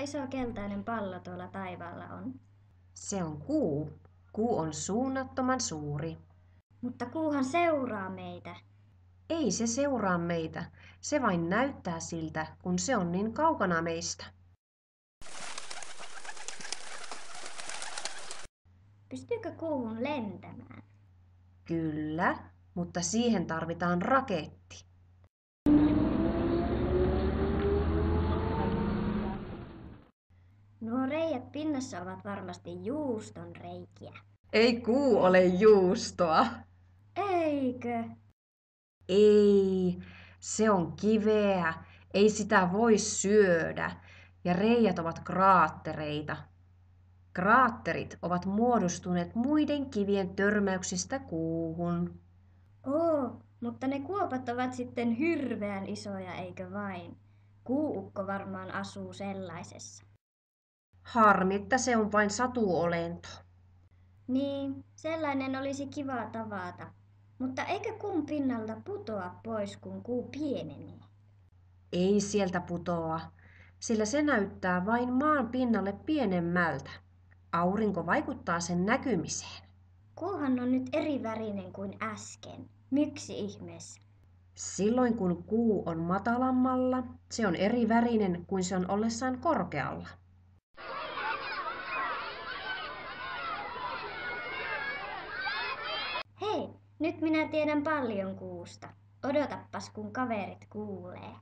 iso keltainen pallo tuolla taivaalla on? Se on kuu. Kuu on suunnattoman suuri. Mutta kuuhan seuraa meitä. Ei se seuraa meitä. Se vain näyttää siltä, kun se on niin kaukana meistä. Pystyykö kuuhun lentämään? Kyllä, mutta siihen tarvitaan raketti. Nuo reijät pinnassa ovat varmasti juuston reikiä. Ei kuu ole juustoa. Eikö? Ei, se on kiveä. Ei sitä voi syödä. Ja reijät ovat kraattereita. Kraatterit ovat muodostuneet muiden kivien törmäyksistä kuuhun. Mutta ne kuopat ovat sitten hirveän isoja, eikö vain? Kuuukko varmaan asuu sellaisessa. Harmi, että se on vain satuolento. Niin, sellainen olisi kiva tavata. Mutta eikö kuun pinnalta putoa pois, kun kuu pienenee? Ei sieltä putoa, sillä se näyttää vain maan pinnalle pienemmältä. Aurinko vaikuttaa sen näkymiseen. Kuuhan on nyt eri värinen kuin äsken. Miksi ihmeessä? Silloin kun kuu on matalammalla, se on eri värinen kuin se on ollessaan korkealla. Hei, nyt minä tiedän paljon kuusta. Odotappas kun kaverit kuulee.